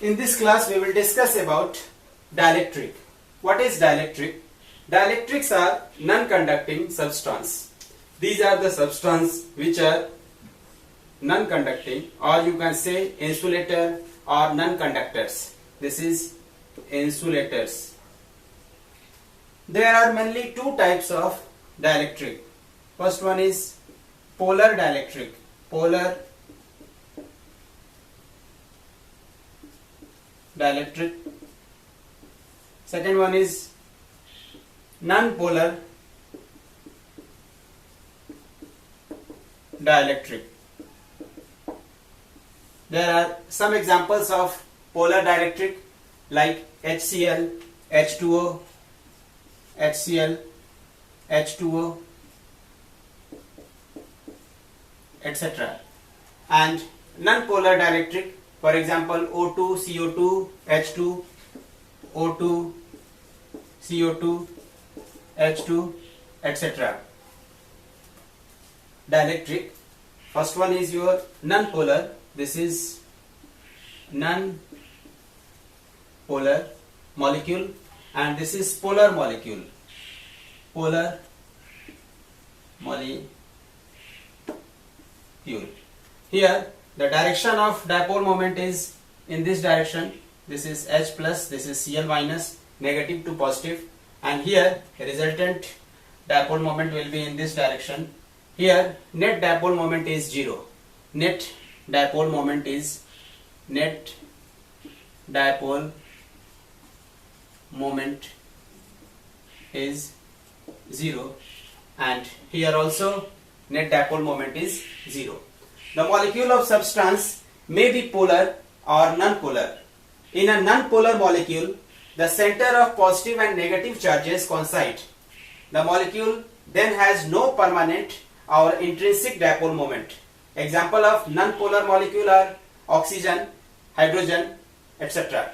In this class we will discuss about dielectric. What is dielectric? Dielectrics are non-conducting substance. These are the substance which are non-conducting, or you can say insulator or non-conductors. This is insulators. There are mainly two types of dielectric. First one is polar dielectric. Polar dielectric. Second one is non-polar dielectric. There are some examples of polar dielectric like HCl, H2O, HCl, H2O, etc. And non-polar dielectric, for example O2, CO2, H2, O2, CO2, H2, etc. Dielectric. First one is your non-polar. This is non-polar molecule, and this is polar molecule. Polar molecule. Here the direction of dipole moment is in this direction. This is H plus, this is Cl minus, negative to positive, and here resultant dipole moment will be in this direction. Here net dipole moment is 0. Net dipole moment is 0, and here also net dipole moment is 0. The molecule of substance may be polar or non-polar. In a non-polar molecule, the center of positive and negative charges coincide. The molecule then has no permanent or intrinsic dipole moment. Example of non-polar molecule are oxygen, hydrogen, etc.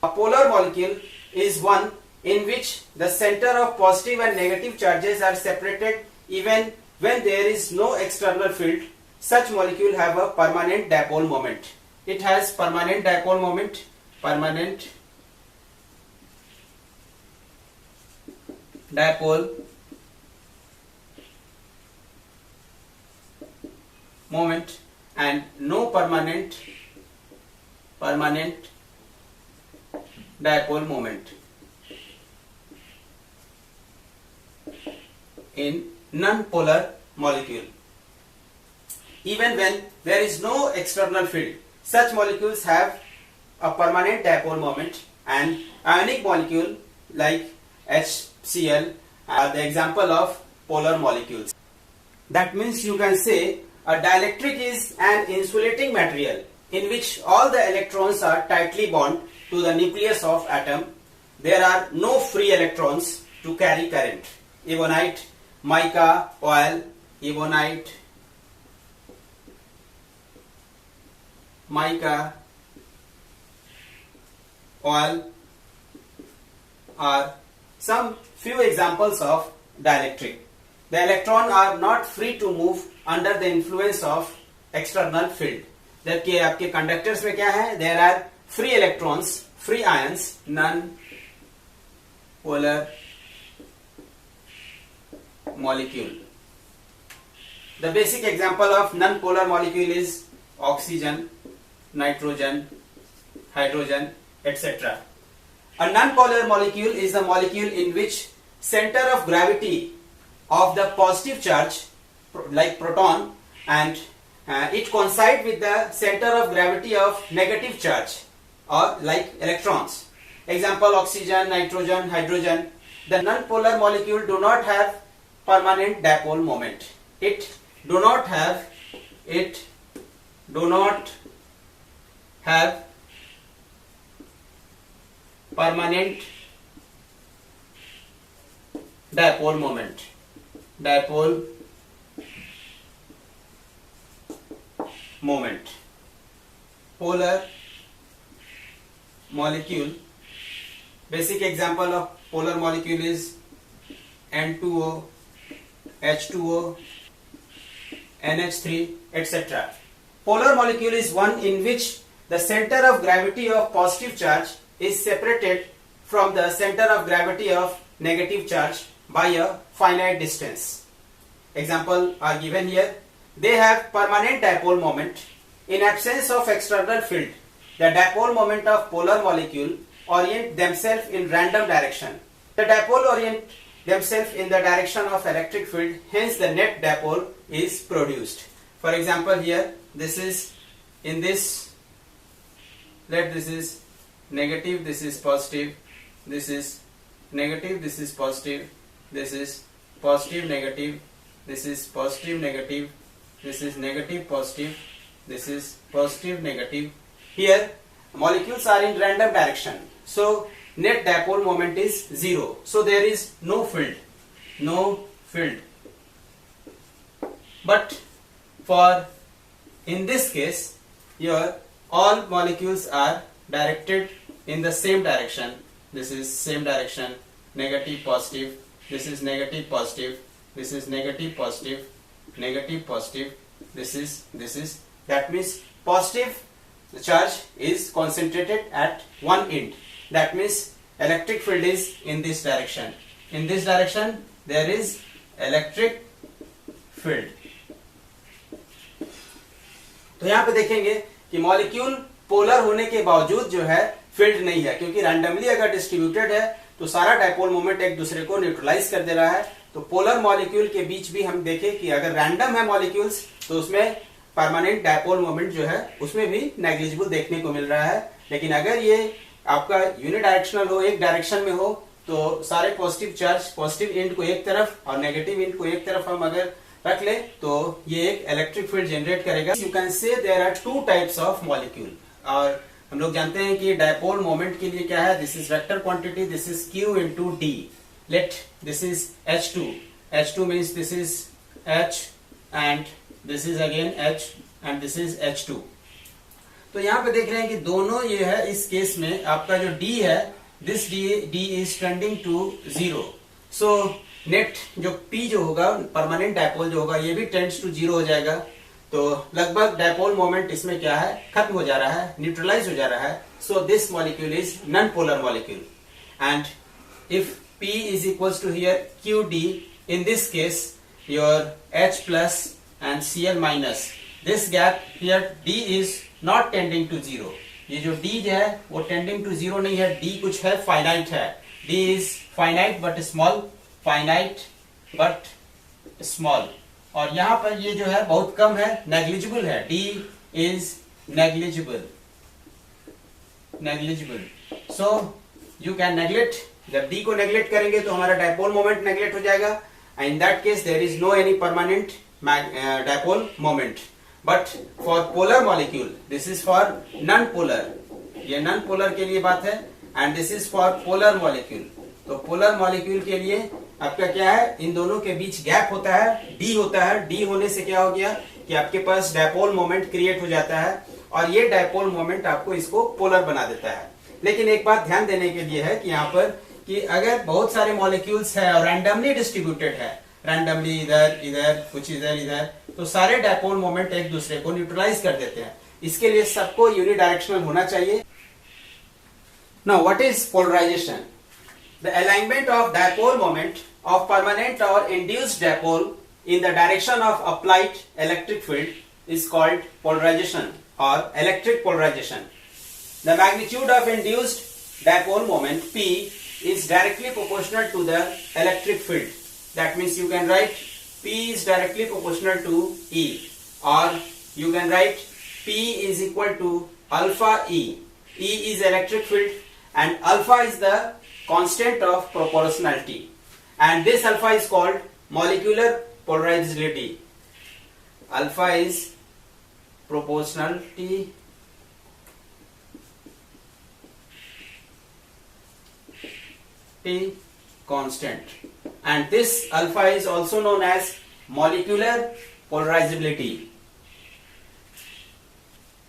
A polar molecule is one in which the center of positive and negative charges are separated even when there is no external field. Such molecule have a permanent dipole moment. It has permanent dipole moment. Permanent dipole moment and no permanent dipole moment in non-polar molecule. Even when there is no external field, such molecules have a permanent dipole moment, and ionic molecule like HCl are the example of polar molecules. That means you can say a dielectric is an insulating material in which all the electrons are tightly bound to the nucleus of atom. There are no free electrons to carry current. Ebonite, mica, oil, ebonite, mica, oil are some few examples of dielectric. The electrons are not free to move under the influence of external field. जबकि आपके conductors में क्या है? There are free electrons, free ions, non-polar molecule. The basic example of non-polar molecule is oxygen, nitrogen, hydrogen, etc. A non-polar molecule is a molecule in which center of gravity of the positive charge like proton and it coincides with the center of gravity of negative charge or like electrons. Example oxygen, nitrogen, hydrogen. The non-polar molecule do not have permanent dipole moment. It do not have permanent dipole moment. Dipole moment. Polar molecule. Basic example of polar molecule is N2O, H2O, NH3, etc. Polar molecule is one in which the center of gravity of positive charge is separated from the center of gravity of negative charge by a finite distance. Example are given here. They have permanent dipole moment. In absence of external field, the dipole moment of polar molecule orient themselves in random direction. The dipole orient themselves in the direction of electric field, hence the net dipole is produced. For example, here this is in this, let this is negative, this is positive, this is negative, this is positive, this is positive negative, this is positive negative, this is negative positive, this is positive negative. Here molecules are in random direction, so net dipole moment is 0, so there is no field, but for in this case here all molecules are directed in the same direction. This is same direction, negative positive, this is negative positive, this is negative positive, negative positive, this is that means positive charge is concentrated at one end. That means electric field is in this direction. In this direction there is electric field. तो यहाँ पे देखेंगे कि molecule polar होने के बावजूद जो है फील्ड नहीं है, क्योंकि रैंडमली अगर डिस्ट्रीब्यूटेड है तो सारा डाइपोल मोमेंट एक दूसरे को न्यूट्रलाइज कर दे रहा है. तो पोलर मॉलिक्यूल के बीच भी हम देखें कि अगर रैंडम है मॉलिक्यूल्स तो उसमें परमानेंट डाइपोल मोमेंट जो है उसमें भी नेग्लिजिबल देखने को मिल रहा है. लेकिन अगर ये आपका यूनिडायरेक्शनल हो, एक डायरेक्शन में हो, तो सारे पॉजिटिव चार्ज पॉजिटिव एंड को एक तरफ और नेगेटिव एंड को एक तरफ हम अगर रख ले तो ये एक इलेक्ट्रिक फील्ड जनरेट करेगा. You can say there are two types of molecule. और हम लोग जानते हैं कि डाइपोल मोमेंट के लिए क्या है, this is vector quantity, this is q into D. Let this is H2 means this is H and this is again H and this is H2. तो यहाँ पे देख रहे हैं कि दोनों ये है, इस केस में आपका जो D है, this D is tending to 0. So net जो P जो होगा, परमानेंट डाइपोल जो होगा, ये भी टेंड्स टू 0 हो जाएगा. तो लगभग डाइपोल मोमेंट इसमें क्या है, खत्म हो जा रहा है, न्यूट्रलाइज हो जा रहा है. So this molecule is non polar molecule. And if P is equals to here QD, in this case your H plus and Cl minus, this gap here D is not tending to 0. ये जो D है वो tending to 0 नहीं है, D कुछ है, finite है. D is finite but small, finite but small. और यहाँ पर ये जो है बहुत कम है, negligible है. D is negligible. So you can neglect. जब D को नेग्लेक्ट करेंगे तो हमारा डाइपोल मोमेंट नेग्लेक्ट हो जाएगा. In that case there is no any permanent dipole moment. But for polar molecule this is for non polar, ये non polar के लिए बात है. And this is for polar molecule. तो पोलर मॉलिक्यूल के लिए आपका क्या है, इन दोनों के बीच गैप होता है, D होता है. D होने से क्या हो गया कि आपके पास डाइपोल मोमेंट क्रिएट हो जाता है और ये डाइपोल मोमेंट आपको इसको पोलर बना देता है. लेकिन एक बात ध्यान देने के लिए है कि यहाँ पर कि अगर बहुत सारे मॉलिक्यूल्स है और रैंडमली डिस्ट्रीब्यूटेड है, रैंडमली इधर कुछ इधर, तो सारे डाइपोल मोमेंट एक दूसरे को न्यूट्रलाइज कर देते हैं. इसके लिए सबको यूनिडायरेक्शनल होना चाहिए. Now what is polarization? The alignment of dipole moment of permanent और induced dipole in the direction of applied electric field is called polarization और electric polarization. The magnitude of induced dipole moment P is directly proportional to the electric field. That means you can write P is directly proportional to E, or you can write P is equal to alpha E. E is electric field and alpha is the constant of proportionality. And this alpha is called molecular polarizability. Alpha is proportionality constant, and this alpha is also known as molecular polarizability.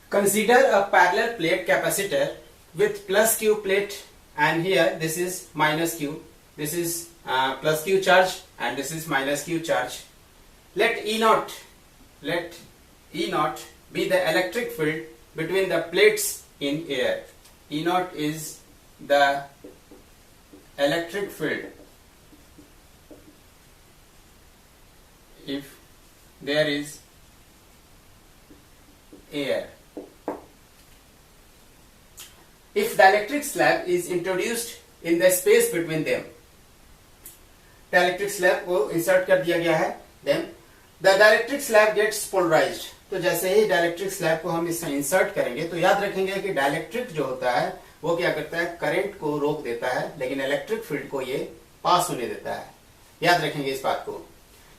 Consider a parallel plate capacitor with plus Q plate, and here this is minus Q. This is plus Q charge and this is minus Q charge. Let E naught be the electric field between the plates in air. E naught is the electric field if there is air. If dielectric slab is introduced in the space between them, dielectric slab को insert कर दिया गया है, then the dielectric slab gets polarized. तो जैसे ही dielectric slab को हम इसमें insert करेंगे तो याद रखेंगे कि dielectric जो होता है वो क्या करता है, करंट को रोक देता है, लेकिन इलेक्ट्रिक फील्ड को ये पास होने देता है. याद रखेंगे इस बात को.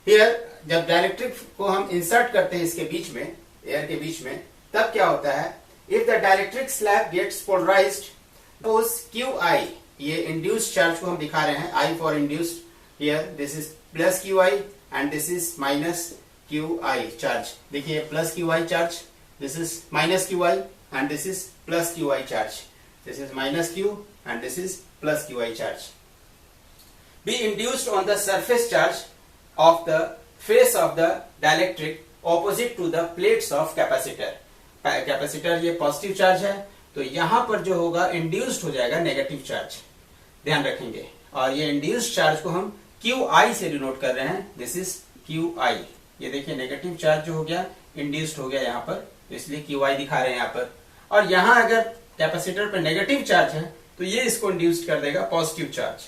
Here जब डाइलेक्ट्रिक को हम इंसर्ट करते हैं इसके बीच में, एयर के बीच में, तब क्या होता है, if the dielectric slab gets polarized, QI, ये इंड्यूस्ड चार्ज को हम दिखा रहे हैं, I for induced, here this is plus QI and this is minus QI charge. देखिए plus QI charge, this is minus QI and this is plus QI charge. This is minus Q and this is plus QI charge. Be induced on the surface charge of the face of the dielectric opposite to the plates of capacitor. Capacitor ये positive charge है, तो यहां पर जो होगा induced हो जाएगा negative charge. ध्यान रखेंगे. और ये इंड्यूस्ड चार्ज को हम QI से डिनोट कर रहे हैं. This is QI. ये देखिए नेगेटिव चार्ज जो हो गया इंड्यूस्ड हो गया यहाँ पर, इसलिए QI दिखा रहे हैं यहाँ पर. और यहां अगर कैपेसिटर पर नेगेटिव चार्ज है तो ये इसको इंड्यूस्ड कर देगा पॉजिटिव चार्ज.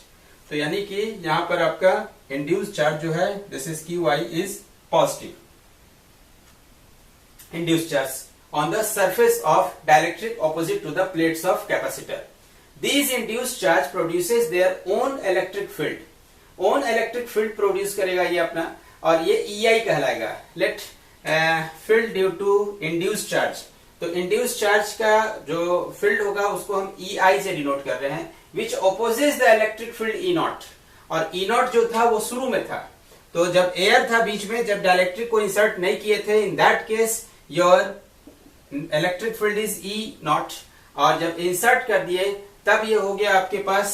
तो यानी कि यहां पर आपका इंड्यूस्ड चार्ज जो है, this is QI is positive. Induced charge on the surface of dielectric opposite to the plates of capacitor. These induced charge produces their own electric field. Own electric field produce करेगा ये अपना, और ये EI कहलाएगा. Let field due to induced charge. तो induced charge का जो field होगा उसको हम EI से डिनोट कर रहे हैं, which opposes the electric field E naught. और E naught जो था वो शुरू में था, तो जब एयर था बीच में, जब डाइलेक्ट्रिक को इंसर्ट नहीं किए थे, in that case your electric field is E not. और जब इंसर्ट कर दिए तब ये हो गया आपके पास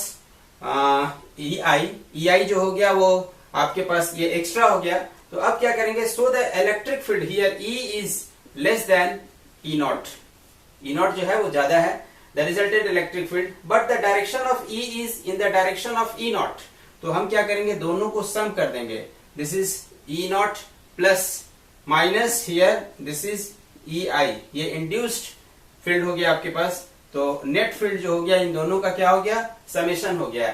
EI जो हो गया वो आपके पास ये एक्स्ट्रा हो गया. तो अब क्या करेंगे, so the electric field here E is less than E naught. E not जो है वो ज्यादा है, the resultant electric field, but the direction of E is in the direction of E not. तो हम क्या करेंगे, दोनों को सम कर देंगे. This is E not plus minus here this is EI. ये इंड्यूस्ड फील्ड हो गया आपके पास, तो नेट फील्ड जो हो गया इन दोनों का क्या हो गया, समेशन हो गया.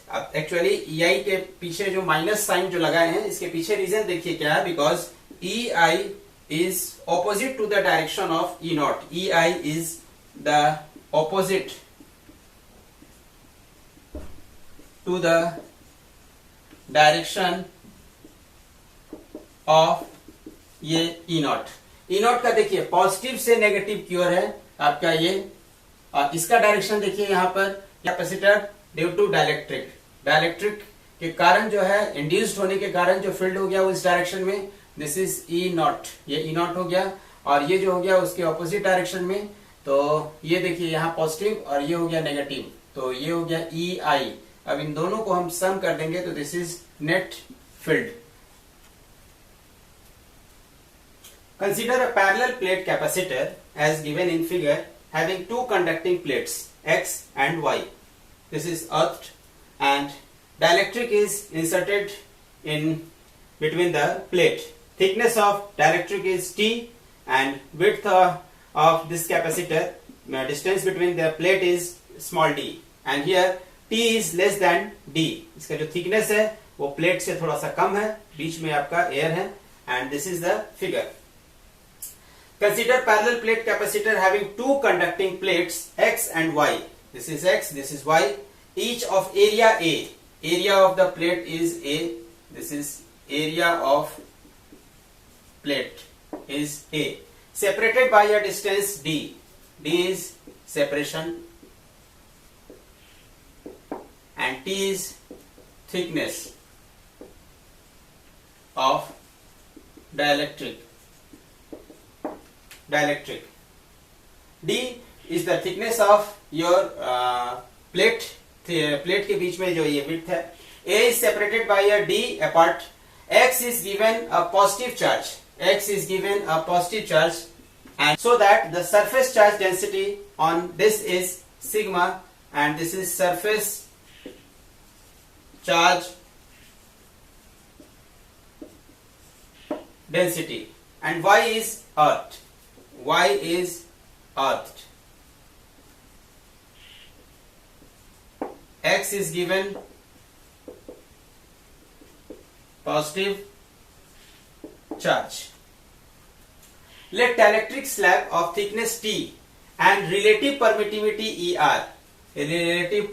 अब एक्चुअली EI के पीछे जो माइनस साइन जो लगाए हैं, इसके पीछे रीजन देखिए क्या है, because EI is opposite to the direction of E naught. EI is the opposite to the direction of ये E नॉट. E नॉट का देखिए पॉजिटिव से नेगेटिव की ओर है आपका ये, और इसका डायरेक्शन देखिए यहाँ पर capacitor due to dielectric. Dielectric के कारण जो है, इंड्यूस्ड होने के कारण जो फील्ड हो गया वो इस डायरेक्शन में, दिस इज E नॉट. ये E नॉट हो गया, और ये जो हो गया उसके ऑपोजिट डायरेक्शन में. तो ये देखिए यहाँ पॉजिटिव और ये हो गया नेगेटिव, तो ये हो गया EI. अब इन दोनों को हम सम कर देंगे तो this is net field. Consider a parallel plate capacitor as given in figure having two conducting plates X and Y. This is earthed and dielectric is inserted in between the plate. Thickness of dielectric is T and width of this capacitor, distance between the plate is small d, and here T is less than D. इसका जो thickness है वो plate से थोड़ा सा कम है, बीच में आपका एयर है, and this is the figure. Consider parallel plate capacitor having two conducting plates X and Y. This is X, this is Y, each of area A. Area of the plate is A. This is area of plate is A. Separated by a distance D. D is separation and T is thickness of dielectric. Dielectric. D is the thickness of your plate. Plate के बीच में जो ये width है. A is separated by a D apart. X is given a positive charge. X is given a positive charge and so that the surface charge density on this is sigma, and this is surface charge density, and y is earth. Y is earth. X is given positive charge. Let dielectric slab of thickness T and relative permittivity ER, relative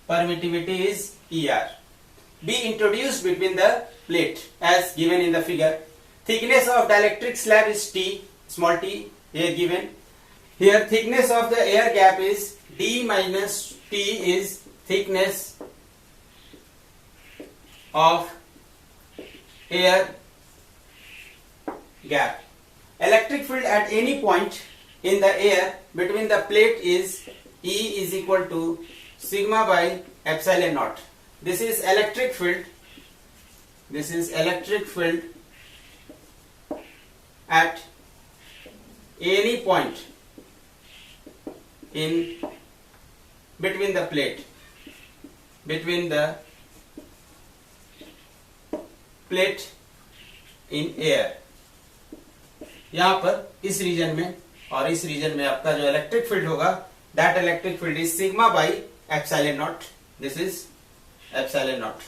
permittivity is ER, be introduced between the plate as given in the figure. Thickness of dielectric slab is T, small t, here given. Here thickness of the air gap is D minus T is thickness of air gap. Electric field at any point in the air between the plate is E is equal to sigma by epsilon naught. This is electric field. This is electric field at any point in between the plate in air. यहाँ पर इस reason में और इस reason में आपका जो electric field होगा, that electric field is sigma by epsilon not. This is epsilon not.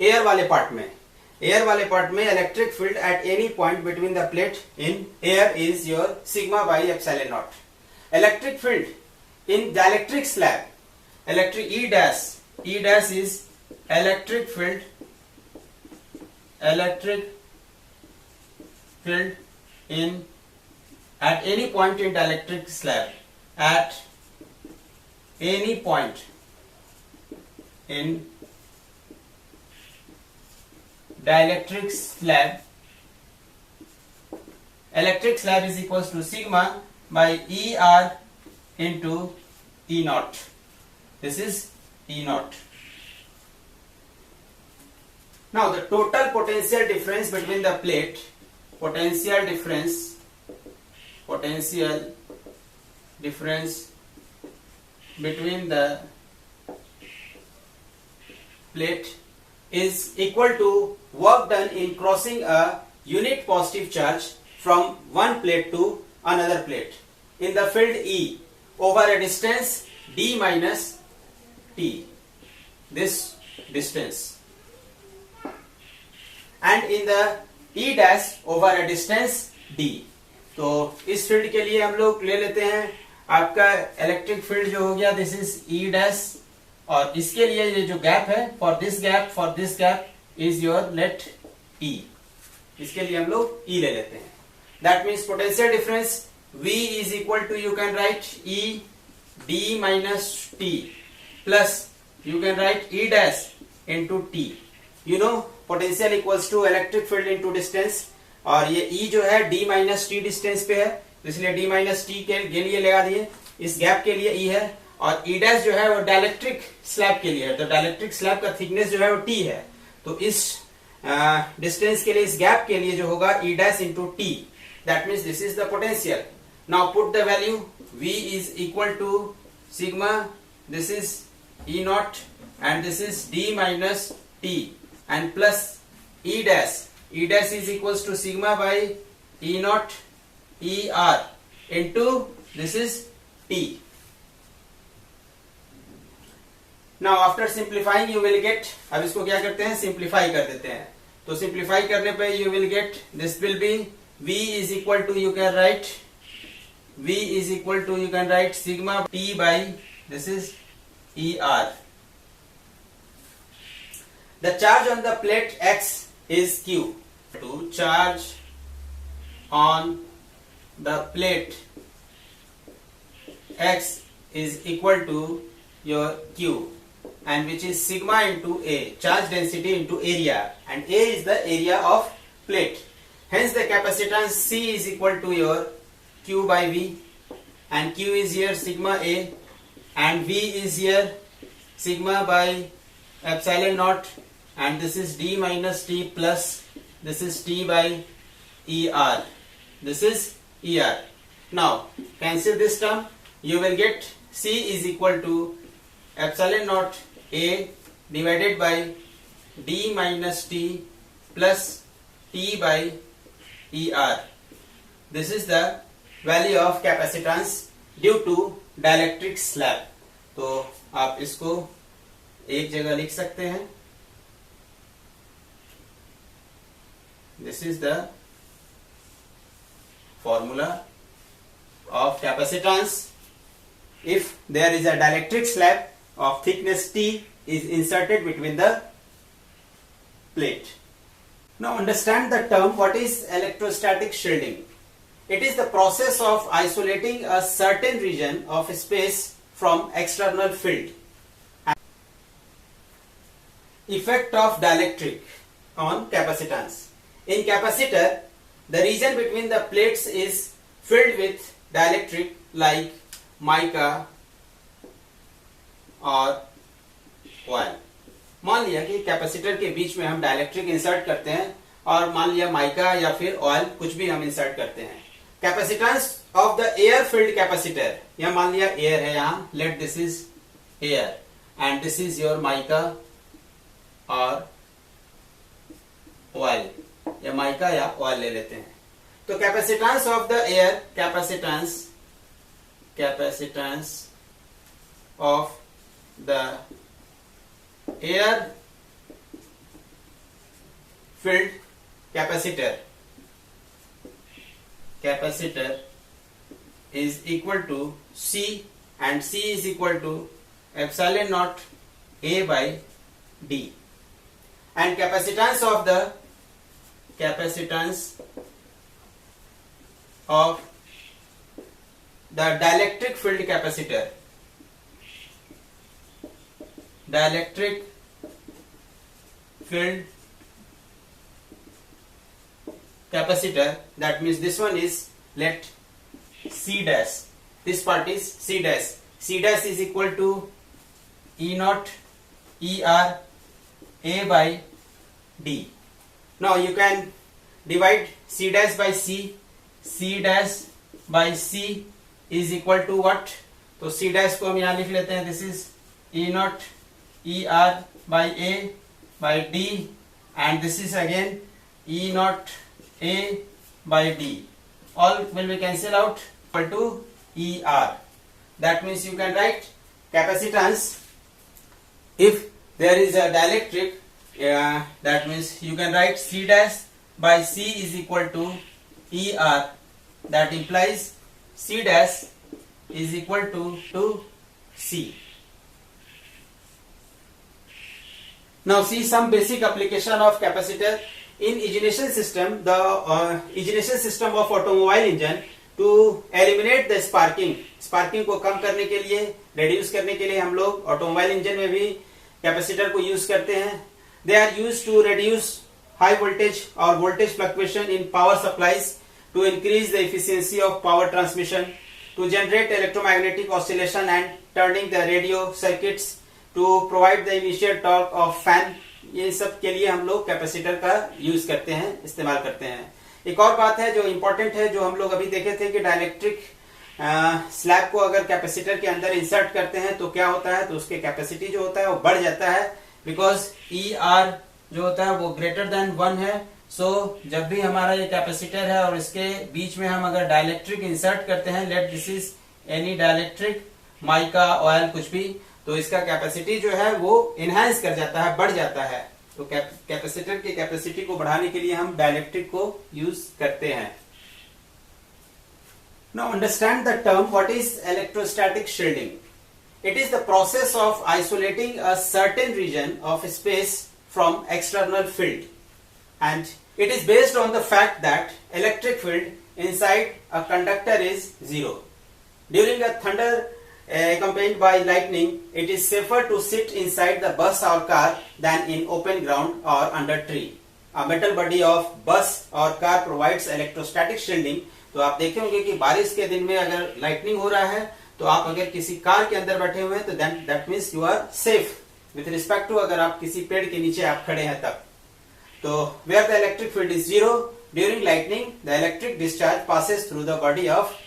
Air वाले पार्ट में electric field at any point between the plate in air is your sigma by epsilon not. Electric field in dielectric slab, electric E dash is electric field in at any point in dielectric slab, at any point in dielectric slab, electric slab is equals to sigma by ER into E naught. This is E naught. Now the total potential difference between the plate, potential difference between the plate is equal to work done in crossing a unit positive charge from one plate to another plate in the field E over a distance D minus T, this distance, and in the E dash over a distance D. तो इस field के लिए हम लोग ले लेते हैं आपका इलेक्ट्रिक फील्ड जो हो गया, दिस इज E डैश, और इसके लिए ये जो गैप है, for this gap is your let E. इसके लिए हम लोग E ले लेते हैं. That means potential difference V is equal to, you can write E D minus T plus you can write E dash into T. You know potential equals to electric field into distance, और ये E जो है D minus T distance पे है, तो इसलिए D minus T के लिए लगा दिए. इस गैप के लिए E है, और E dash जो है वो डाइलेक्ट्रिक स्लैब के लिए है, तो डाइलेक्ट्रिक स्लैब का थिकनेस जो है वो T है, तो इस डिस्टेंस के लिए, इस गैप के लिए जो होगा E dash into T. That means this is the potential. Now put the value. V is equal to sigma, this is E naught, and this is D minus T, and plus E dash. E dash is equals to sigma by E naught ER into this is T. Now after simplifying you will get, अब इसको क्या करते हैं, simplify कर देते हैं. तो simplify करने पे you will get, this will be V is equal to, you can write sigma T by this is ER. The charge on the plate X is Q. To charge on the plate X is equal to your Q, and which is sigma into A, charge density into area, and A is the area of plate. Hence the capacitance C is equal to your Q by V, and Q is here sigma A, and V is here sigma by epsilon naught, and this is d minus t plus this is t by er. This is er. Now cancel this term. You will get C is equal to epsilon naught A divided by d minus t plus t by er. This is the value of capacitance due to dielectric slab. तो आप इसको एक जगह लिख सकते हैं. This is the formula of capacitance if there is a dielectric slab of thickness T is inserted between the plate. Now understand the term what is electrostatic shielding. It is the process of isolating a certain region of space from external field. Effect of dielectric on capacitance. In capacitor, the region between the plates is filled with dielectric like mica or oil. मान लिया कि capacitor के बीच में हम dielectric insert करते हैं और मान लिया माइका या फिर ऑयल कुछ भी हम इंसर्ट करते हैं. Capacitance of the air filled capacitor, यह मान लिया एयर है, यहां let this is air and this is your mica और ऑयल, या माइका या ऑयल ले लेते हैं. तो capacitance of the air, capacitance of the air filled capacitor is equal to C, and C is equal to epsilon naught A by D, and capacitance of the dielectric filled capacitor, dielectric filled capacitor, that means this one is, let C dash, this part is C dash. C dash is equal to E naught ER A by D. Now you can divide C dash by C. C dash by C is equal to what? तो C dash को हम यहाँ लिख लेते हैं, this is E naught ER by A by D, and this is again E naught A by D. All will be cancelled out, equal to ER. That means you can write capacitance if there is a dielectric, that means you can write C dash by C is equal to ER. That implies C dash is equal to C. Now see some basic application of capacitor in ignition system. The ignition system of automobile engine, to eliminate the sparking को कम करने के लिए, reduce करने के लिए हम लोग automobile engine में भी कैपेसिटर को यूज करते हैं. They are used to reduce high voltage or voltage fluctuation in power supplies, to increase the efficiency of power transmission, to generate electromagnetic oscillation and turning the radio circuits, to provide the initial torque of fan. ये सब के लिए हम लोग capacitor का use करते हैं, इस्तेमाल करते हैं. एक और बात है जो इम्पोर्टेंट है, जो हम लोग अभी देखे थे कि डाइलेक्ट्रिक स्लैब को अगर कैपेसिटर के अंदर इंसर्ट करते हैं तो क्या होता है, तो उसके कैपेसिटी जो होता है वो बढ़ जाता है, बिकॉज ER जो होता है वो ग्रेटर देन 1 है. सो जब भी हमारा ये कैपेसिटर है और इसके बीच में हम अगर डाइलेक्ट्रिक इंसर्ट करते हैं, let this is any dielectric, mica, oil, कुछ भी, तो इसका कैपेसिटी जो है वो इनहेंस कर जाता है, बढ़ जाता है. तो कैपेसिटर की कैपेसिटी को बढ़ाने के लिए हम डाइलेक्ट्रिक को यूज करते हैं. Now understand the term what is electrostatic shielding. It is the process of isolating a certain region of space from external field, and it is based on the fact that electric field inside a conductor is zero. During a thunder accompanied by lightning, it is safer to sit inside the bus or car than in open ground or under tree. A metal body of bus or car provides electrostatic shielding. तो आप देखे होंगे कि बारिश के दिन में अगर लाइटनिंग हो रहा है तो आप अगर किसी कार के अंदर बैठे हुए हैं तो that means you are safe with respect to अगर आप किसी पेड़ के नीचे आप खड़े हैं तब। तो where the electric field is zero during lightning the electric discharge passes through the body of